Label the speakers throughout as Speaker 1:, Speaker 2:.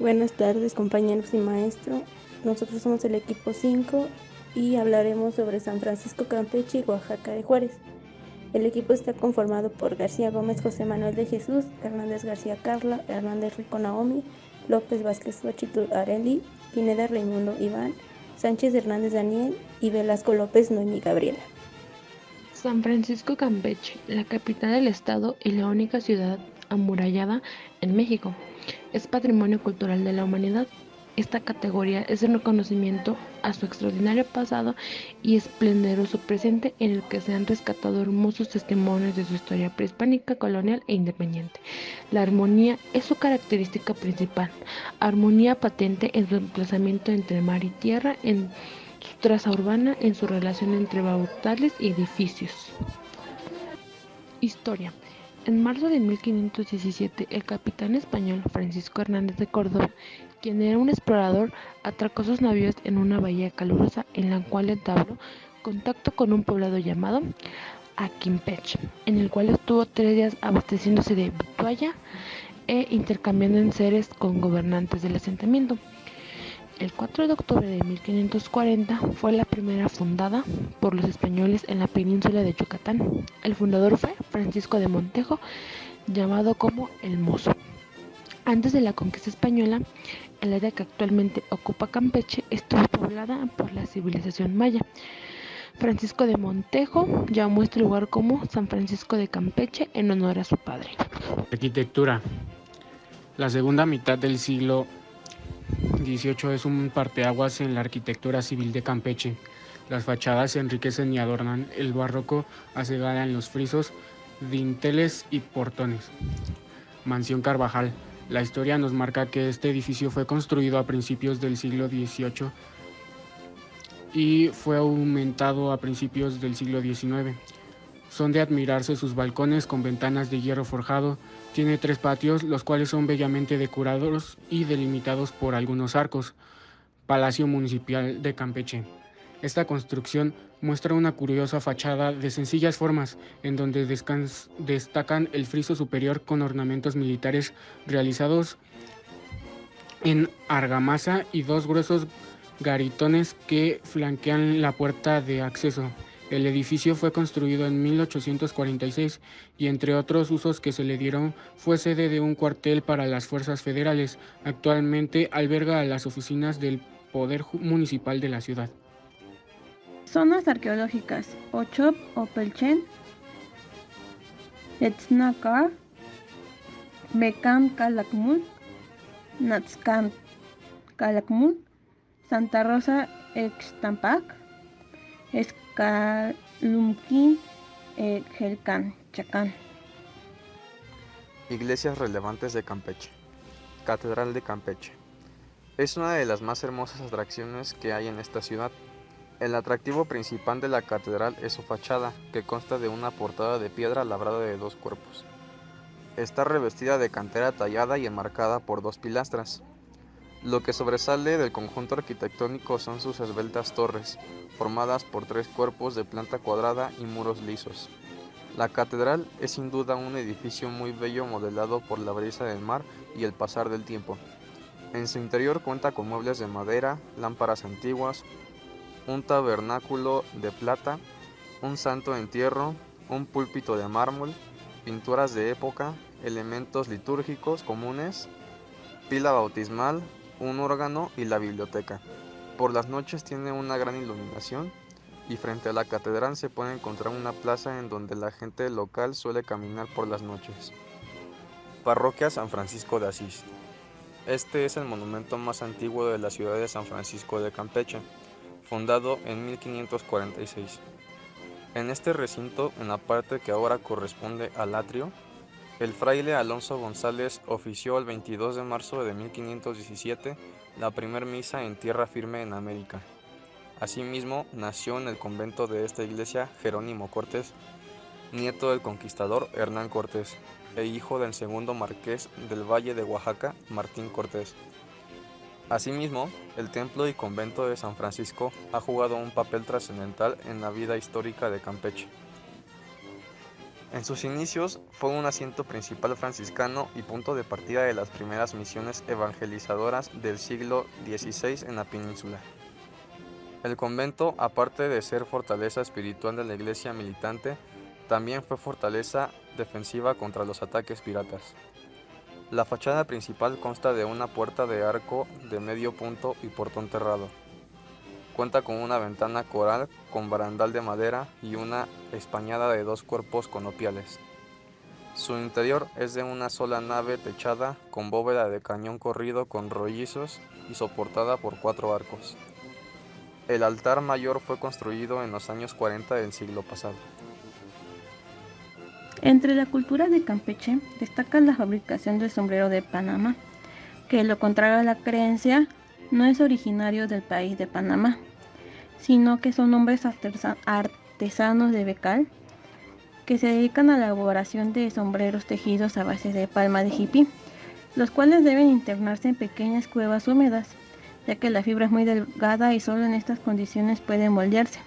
Speaker 1: Buenas tardes, compañeros y maestro. Nosotros somos el equipo 5 y hablaremos sobre San Francisco Campeche y Oaxaca de Juárez. El equipo está conformado por García Gómez José Manuel de Jesús, Hernández García Carla, Hernández Rico Naomi, López Vázquez Xochitl Areli, Pineda Raimundo Iván, Sánchez Hernández Daniel y Velasco López Noemi Gabriela.
Speaker 2: San Francisco Campeche, la capital del estado y la única ciudad amurallada en México, es Patrimonio Cultural de la Humanidad. Esta categoría es un reconocimiento a su extraordinario pasado y esplendoroso presente en el que se han rescatado hermosos testimonios de su historia prehispánica, colonial e independiente. La armonía es su característica principal, armonía patente en su emplazamiento entre mar y tierra, en su traza urbana, en su relación entre bautales y edificios. Historia. En marzo de 1517, el capitán español Francisco Hernández de Córdoba, quien era un explorador, atracó sus navíos en una bahía calurosa en la cual entabló contacto con un poblado llamado Aquimpech, en el cual estuvo 3 días abasteciéndose de vitualla e intercambiando enseres con gobernantes del asentamiento. El 4 de octubre de 1540 fue la primera fundada por los españoles en la península de Yucatán. El fundador fue Francisco de Montejo, llamado como el Mozo. Antes de la conquista española, el área que actualmente ocupa Campeche estuvo poblada por la civilización maya. Francisco de Montejo llamó este lugar como San Francisco de Campeche en honor a su padre.
Speaker 3: Arquitectura. La segunda mitad del siglo XVIII es un parteaguas en la arquitectura civil de Campeche. Las fachadas se enriquecen y adornan el barroco hace gala en los frisos, dinteles y portones. Mansión Carvajal. La historia nos marca que este edificio fue construido a principios del siglo XVIII y fue aumentado a principios del siglo XIX. Son de admirarse sus balcones con ventanas de hierro forjado. Tiene 3 patios, los cuales son bellamente decorados y delimitados por algunos arcos. Palacio Municipal de Campeche. Esta construcción muestra una curiosa fachada de sencillas formas, en donde destacan el friso superior con ornamentos militares realizados en argamasa y 2 gruesos garitones que flanquean la puerta de acceso. El edificio fue construido en 1846 y entre otros usos que se le dieron fue sede de un cuartel para las fuerzas federales. Actualmente alberga a las oficinas del Poder Municipal de la ciudad.
Speaker 4: Zonas arqueológicas: Ochop o Pelchen, Etznacar, Mecán Calakmul, Natzcán Calakmul, Santa Rosa Extampac, Escalumquín, Jelcán, Chacán.
Speaker 5: Iglesias relevantes de Campeche. Catedral de Campeche. Es una de las más hermosas atracciones que hay en esta ciudad. El atractivo principal de la catedral es su fachada, que consta de una portada de piedra labrada de 2 cuerpos. Está revestida de cantera tallada y enmarcada por 2 pilastras. Lo que sobresale del conjunto arquitectónico son sus esbeltas torres, formadas por 3 cuerpos de planta cuadrada y muros lisos. La catedral es sin duda un edificio muy bello modelado por la brisa del mar y el pasar del tiempo. En su interior cuenta con muebles de madera, lámparas antiguas, un tabernáculo de plata, un santo en hierro, un púlpito de mármol, pinturas de época, elementos litúrgicos comunes, pila bautismal, un órgano y la biblioteca. Por las noches tiene una gran iluminación y frente a la catedral se puede encontrar una plaza en donde la gente local suele caminar por las noches. Parroquia San Francisco de Asís. Este es el monumento más antiguo de la ciudad de San Francisco de Campeche, fundado en 1546. En este recinto, en la parte que ahora corresponde al atrio, el fraile Alonso González ofició el 22 de marzo de 1517 la primer misa en tierra firme en América. Asimismo, nació en el convento de esta iglesia Jerónimo Cortés, nieto del conquistador Hernán Cortés e hijo del segundo marqués del Valle de Oaxaca, Martín Cortés. Asimismo, el templo y convento de San Francisco ha jugado un papel trascendental en la vida histórica de Campeche. En sus inicios fue un asiento principal franciscano y punto de partida de las primeras misiones evangelizadoras del siglo XVI en la península. El convento, aparte de ser fortaleza espiritual de la iglesia militante, también fue fortaleza defensiva contra los ataques piratas. La fachada principal consta de una puerta de arco de medio punto y portón terrado. Cuenta con una ventana coral con barandal de madera y una españada de 2 cuerpos conopiales. Su interior es de una sola nave techada con bóveda de cañón corrido con rollizos y soportada por 4 arcos. El altar mayor fue construido en los años 40 del siglo pasado.
Speaker 4: Entre la cultura de Campeche destaca la fabricación del sombrero de Panamá, que lo contrario a la creencia, no es originario del país de Panamá, sino que son hombres artesanos de Becal que se dedican a la elaboración de sombreros tejidos a base de palma de jipí, los cuales deben internarse en pequeñas cuevas húmedas, ya que la fibra es muy delgada y solo en estas condiciones puede moldearse.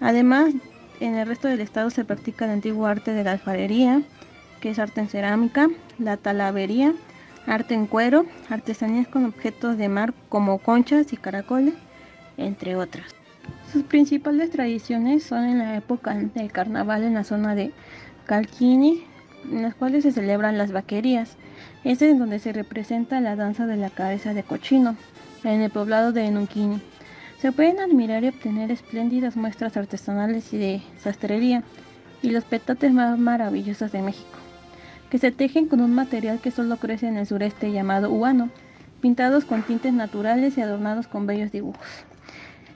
Speaker 4: Además, en el resto del estado se practica el antiguo arte de la alfarería, que es arte en cerámica, la talabería, arte en cuero, artesanías con objetos de mar como conchas y caracoles, entre otras. Sus principales tradiciones son en la época del carnaval en la zona de Calquini, en las cuales se celebran las vaquerías. Es en donde se representa la danza de la cabeza de cochino, en el poblado de Nunquini. Se pueden admirar y obtener espléndidas muestras artesanales y de sastrería, y los petates más maravillosos de México, que se tejen con un material que solo crece en el sureste llamado huano, pintados con tintes naturales y adornados con bellos dibujos.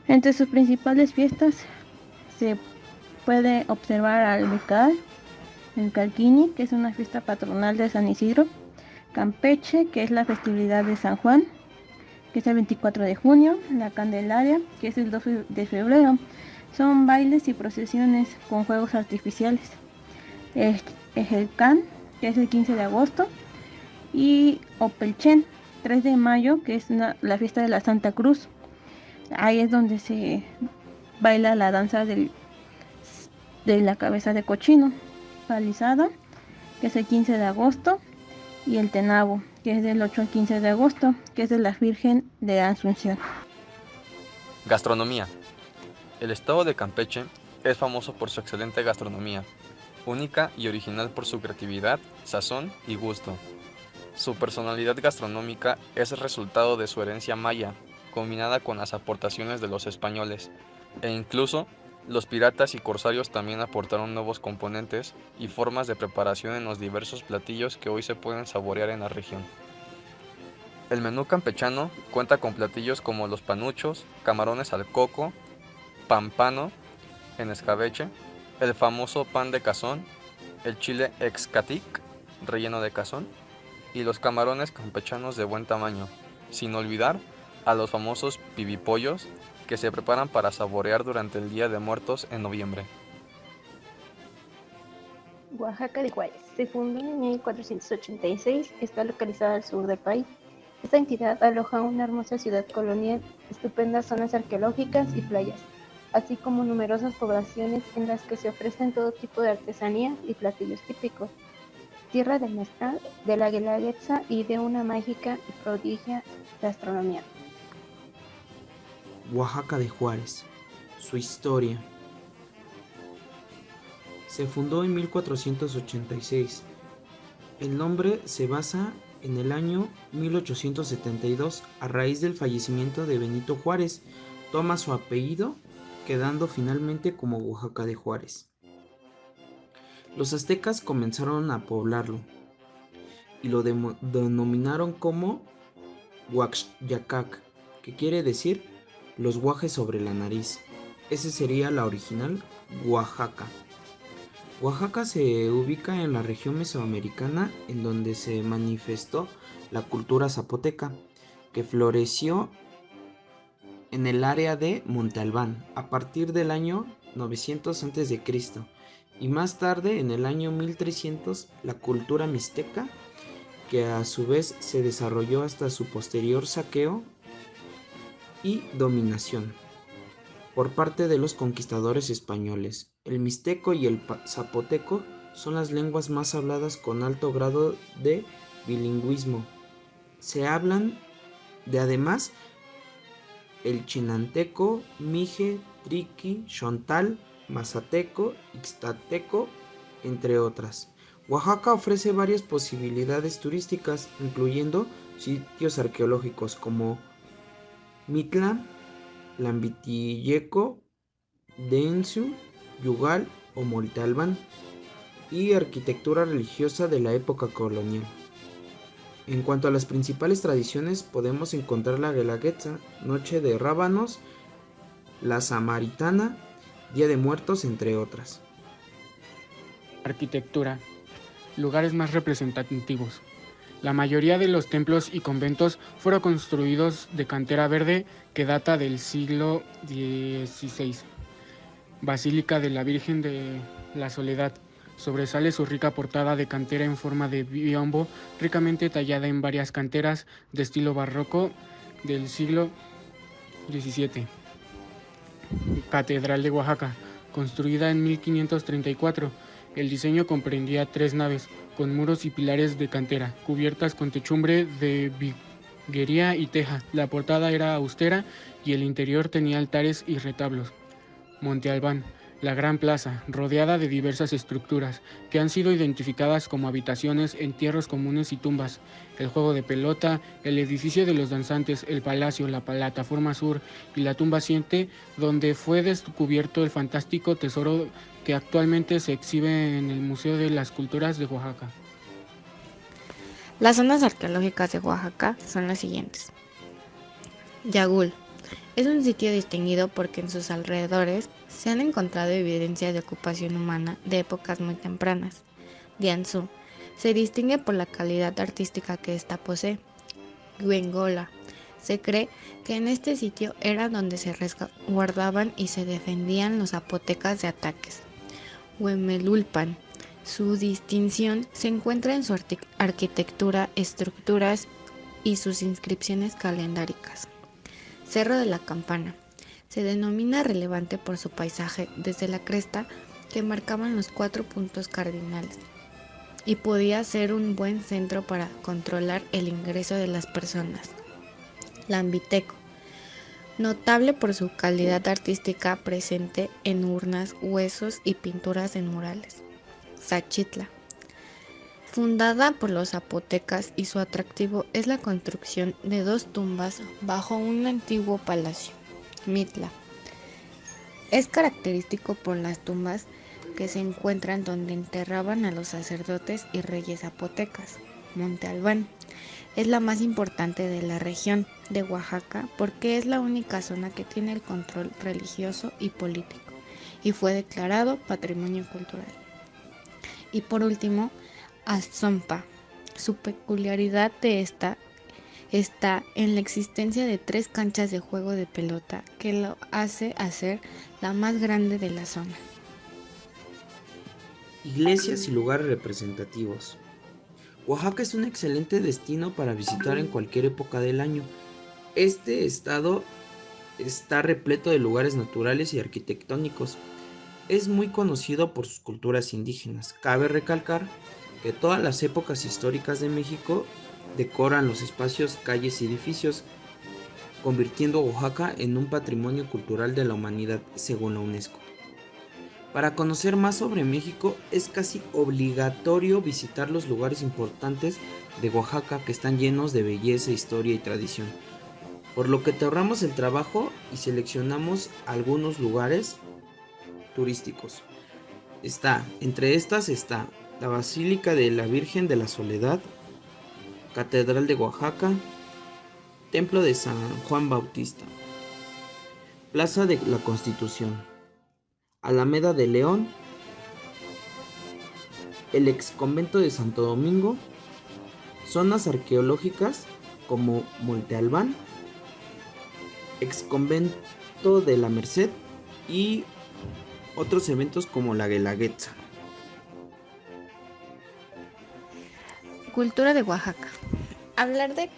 Speaker 4: Entre sus principales fiestas se puede observar al Becal, el Calquini, que es una fiesta patronal de San Isidro, Campeche, que es la festividad de San Juan, que es el 24 de junio, la Candelaria, que es el 2 de febrero. Son bailes y procesiones con fuegos artificiales. Ejelcán, que es el 15 de agosto, y Opelchen, 3 de mayo, que es la fiesta de la Santa Cruz. Ahí es donde se baila la danza de la cabeza de cochino, palizada, que es el 15 de agosto, y el tenabo, que es del 8 al 15 de agosto, que es de la Virgen de Asunción.
Speaker 5: Gastronomía. El estado de Campeche es famoso por su excelente gastronomía, única y original por su creatividad, sazón y gusto. Su personalidad gastronómica es el resultado de su herencia maya, combinada con las aportaciones de los españoles, e incluso los piratas y corsarios también aportaron nuevos componentes y formas de preparación en los diversos platillos que hoy se pueden saborear en la región. El menú campechano cuenta con platillos como los panuchos, camarones al coco, pampano en escabeche, el famoso pan de cazón, el chile excatic, relleno de cazón, y los camarones campechanos de buen tamaño, sin olvidar a los famosos pibipollos que se preparan para saborear durante el Día de Muertos en noviembre.
Speaker 1: Oaxaca de Juárez. Se fundó en 1486, está localizada al sur del país. Esta entidad aloja una hermosa ciudad colonial, estupendas zonas arqueológicas y playas, así como numerosas poblaciones en las que se ofrecen todo tipo de artesanías y platillos típicos. Tierra del mezcal, de la guelaguetza y de una mágica y prodigiosa gastronomía.
Speaker 6: Oaxaca de Juárez. Su historia. Se fundó en 1486. El nombre se basa en el año 1872 a raíz del fallecimiento de Benito Juárez. Toma su apellido, quedando finalmente como Oaxaca de Juárez. Los aztecas comenzaron a poblarlo y lo denominaron como Huaxyacac, que quiere decir los guajes sobre la nariz. Ese sería la original Oaxaca. Oaxaca se ubica en la región mesoamericana en donde se manifestó la cultura zapoteca, que floreció en el área de Monte Albán a partir del año 900 a.C. y más tarde en el año 1300 la cultura mixteca, que a su vez se desarrolló hasta su posterior saqueo y dominación por parte de los conquistadores españoles. El mixteco y el zapoteco son las lenguas más habladas con alto grado de bilingüismo. Se hablan además el chinanteco, mije, triqui, xontal, mazateco, ixtateco, entre otras. Oaxaca ofrece varias posibilidades turísticas, incluyendo sitios arqueológicos como Mitla, Lambitiyeco, Densu, Yugal o Monte Albán, y arquitectura religiosa de la época colonial. En cuanto a las principales tradiciones, podemos encontrar la Guelaguetza, Noche de Rábanos, la Samaritana, Día de Muertos, entre otras.
Speaker 3: Arquitectura. Lugares más representativos. La mayoría de los templos y conventos fueron construidos de cantera verde que data del siglo XVI. Basílica de la Virgen de la Soledad. Sobresale su rica portada de cantera en forma de biombo, ricamente tallada en varias canteras de estilo barroco del siglo XVII. Catedral de Oaxaca, construida en 1534. El diseño comprendía 3 naves, con muros y pilares de cantera, cubiertas con techumbre de viguería y teja. La portada era austera y el interior tenía altares y retablos. Monte Albán, la gran plaza, rodeada de diversas estructuras, que han sido identificadas como habitaciones, entierros comunes y tumbas. El juego de pelota, el edificio de los danzantes, el palacio, la plataforma sur y la tumba 7, donde fue descubierto el fantástico tesoro que actualmente se exhibe en el Museo de las Culturas de Oaxaca.
Speaker 7: Las zonas arqueológicas de Oaxaca son las siguientes. Yagul. Es un sitio distinguido porque en sus alrededores se han encontrado evidencias de ocupación humana de épocas muy tempranas. Dianzú se distingue por la calidad artística que ésta posee. Güengola. Se cree que en este sitio era donde se resguardaban y se defendían los zapotecas de ataques. Huemelulpan. Su distinción se encuentra en su arquitectura, estructuras y sus inscripciones calendáricas. Cerro de la Campana. Se denomina relevante por su paisaje desde la cresta que marcaban los 4 puntos cardinales y podía ser un buen centro para controlar el ingreso de las personas. Lambiteco. Notable por su calidad artística presente en urnas, huesos y pinturas en murales. Xachitla. Fundada por los zapotecas y su atractivo es la construcción de 2 tumbas bajo un antiguo palacio. Mitla. Es característico por las tumbas que se encuentran donde enterraban a los sacerdotes y reyes zapotecas. Monte Albán. Es la más importante de la región de Oaxaca porque es la única zona que tiene el control religioso y político y fue declarado Patrimonio Cultural. Y por último, Azompa. Su peculiaridad de esta está en la existencia de 3 canchas de juego de pelota que lo hace ser la más grande de la zona.
Speaker 6: Iglesias y lugares representativos. Oaxaca es un excelente destino para visitar en cualquier época del año. Este estado está repleto de lugares naturales y arquitectónicos. Es muy conocido por sus culturas indígenas. Cabe recalcar que todas las épocas históricas de México decoran los espacios, calles y edificios, convirtiendo a Oaxaca en un patrimonio cultural de la humanidad según la UNESCO. Para conocer más sobre México es casi obligatorio visitar los lugares importantes de Oaxaca que están llenos de belleza, historia y tradición, por lo que te ahorramos el trabajo y seleccionamos algunos lugares turísticos. Entre estas está la Basílica de la Virgen de la Soledad, Catedral de Oaxaca, Templo de San Juan Bautista, Plaza de la Constitución, Alameda de León, el exconvento de Santo Domingo, zonas arqueológicas como Monte Albán, exconvento de la Merced y otros eventos como la Guelaguetza.
Speaker 7: Cultura de Oaxaca. Hablar de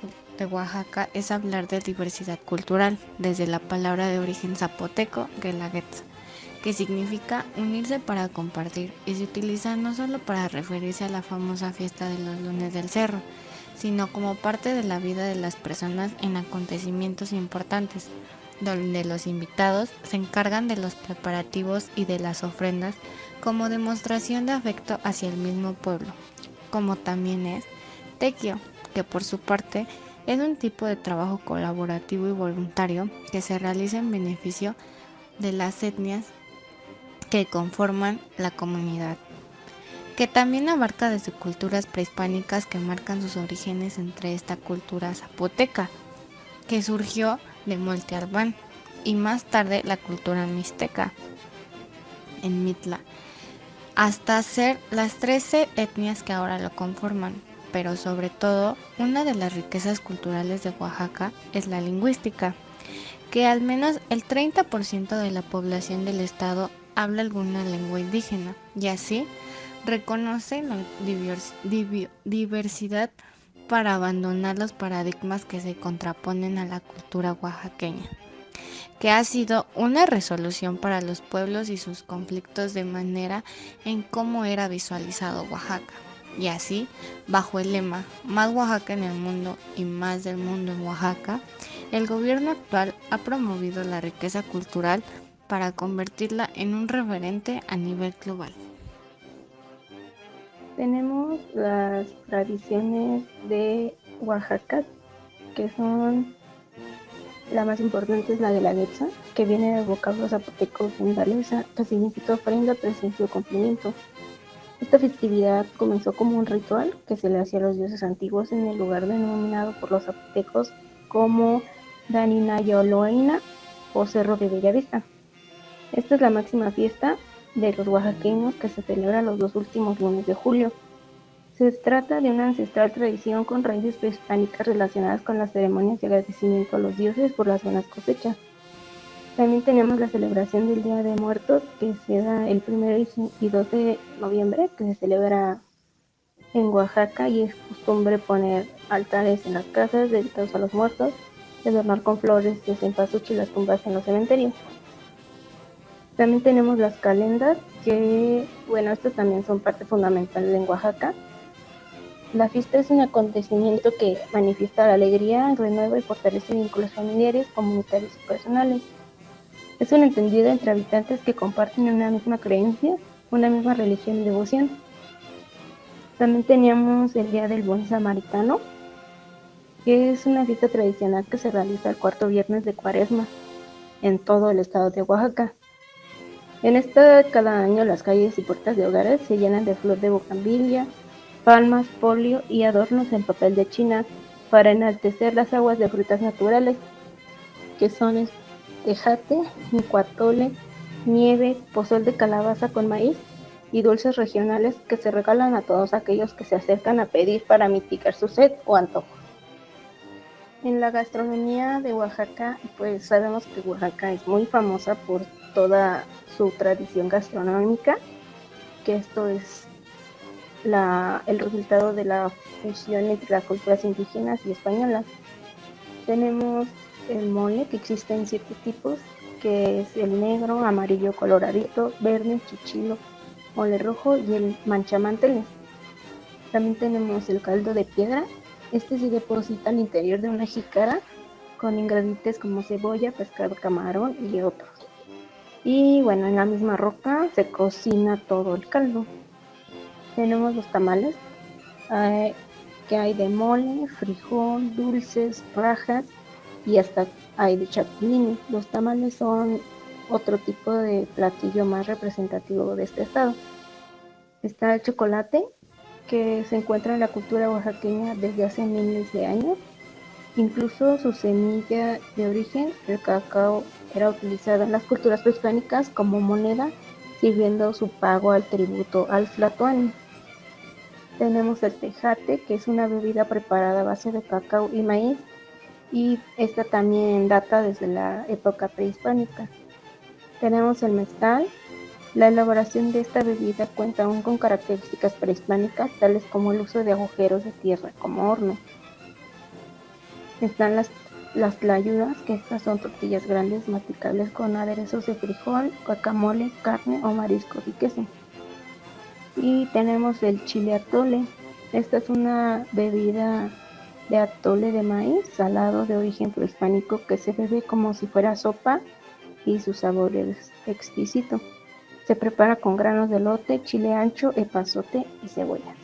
Speaker 7: Oaxaca es hablar de diversidad cultural, desde la palabra de origen zapoteco, Guelaguetza, que significa unirse para compartir y se utiliza no solo para referirse a la famosa fiesta de los lunes del cerro, sino como parte de la vida de las personas en acontecimientos importantes, donde los invitados se encargan de los preparativos y de las ofrendas como demostración de afecto hacia el mismo pueblo, como también es tequio, que por su parte es un tipo de trabajo colaborativo y voluntario que se realiza en beneficio de las etnias que conforman la comunidad, que también abarca desde culturas prehispánicas que marcan sus orígenes entre esta cultura zapoteca, que surgió de Monte Albán, y más tarde la cultura mixteca en Mitla, hasta ser las 13 etnias que ahora lo conforman. Pero sobre todo, una de las riquezas culturales de Oaxaca es la lingüística, que al menos el 30% de la población del estado habla alguna lengua indígena, y así reconoce la diversidad para abandonar los paradigmas que se contraponen a la cultura oaxaqueña, que ha sido una resolución para los pueblos y sus conflictos de manera en cómo era visualizado Oaxaca. Y así, bajo el lema "Más Oaxaca en el mundo y más del mundo en Oaxaca", el gobierno actual ha promovido la riqueza cultural para convertirla en un referente a nivel global.
Speaker 1: Tenemos las tradiciones de Oaxaca, que son la más importante es la de la Guetza, que viene del vocablo zapoteco fundaleza, que significa ofrenda, presencia o cumplimiento. Esta festividad comenzó como un ritual que se le hacía a los dioses antiguos en el lugar denominado por los zapotecos como Daninayoloaina o Cerro de Bellavista. Esta es la máxima fiesta de los oaxaqueños que se celebra los 2 últimos lunes de julio. Se trata de una ancestral tradición con raíces prehispánicas relacionadas con las ceremonias de agradecimiento a los dioses por las buenas cosechas. También tenemos la celebración del Día de Muertos, que se da el 1 y 2 de noviembre, que se celebra en Oaxaca, y es costumbre poner altares en las casas dedicados a los muertos y adornar con flores de cempasúchil las tumbas en los cementerios. También tenemos las calendas, que, estas también son parte fundamental en Oaxaca. La fiesta es un acontecimiento que manifiesta la alegría, renueva y fortalece vínculos familiares, comunitarios y personales. Es un entendido entre habitantes que comparten una misma creencia, una misma religión y devoción. También teníamos el Día del Buen Samaritano, que es una fiesta tradicional que se realiza el 4º viernes de Cuaresma en todo el estado de Oaxaca. En esta, cada año las calles y puertas de hogares se llenan de flor de bougainvillea, palmas, polio y adornos en papel de China para enaltecer las aguas de frutas naturales, que son el tejate, micuatole, nieve, pozol de calabaza con maíz y dulces regionales que se regalan a todos aquellos que se acercan a pedir para mitigar su sed o antojo. En la gastronomía de Oaxaca, pues sabemos que Oaxaca es muy famosa por toda su tradición gastronómica, que esto es el resultado de la fusión entre las culturas indígenas y españolas. Tenemos el mole, que existe en 7 tipos, que es el negro, amarillo coloradito, verde, chichilo, mole rojo y el manchamanteles. También tenemos el caldo de piedra. Este se deposita al interior de una jícara con ingredientes como cebolla, pescado, camarón y otros. Y en la misma roca se cocina todo el caldo. Tenemos los tamales, que hay de mole, frijol, dulces, rajas y hasta hay de chapulines. Los tamales son otro tipo de platillo más representativo de este estado. Está el chocolate, que se encuentra en la cultura oaxaqueña desde hace miles de años. Incluso su semilla de origen, el cacao, era utilizada en las culturas prehispánicas como moneda, sirviendo su pago al tributo al tlatoani. Tenemos el tejate, que es una bebida preparada a base de cacao y maíz, y esta también data desde la época prehispánica. Tenemos el mezcal. La elaboración de esta bebida cuenta aún con características prehispánicas, tales como el uso de agujeros de tierra como horno. Están las las tlayudas, que estas son tortillas grandes masticables con aderezos de frijol, guacamole, carne o mariscos y queso. Y tenemos el chile atole. Esta es una bebida de atole de maíz salado de origen prehispánico que se bebe como si fuera sopa y su sabor es exquisito. Se prepara con granos de elote, chile ancho, epazote y cebolla.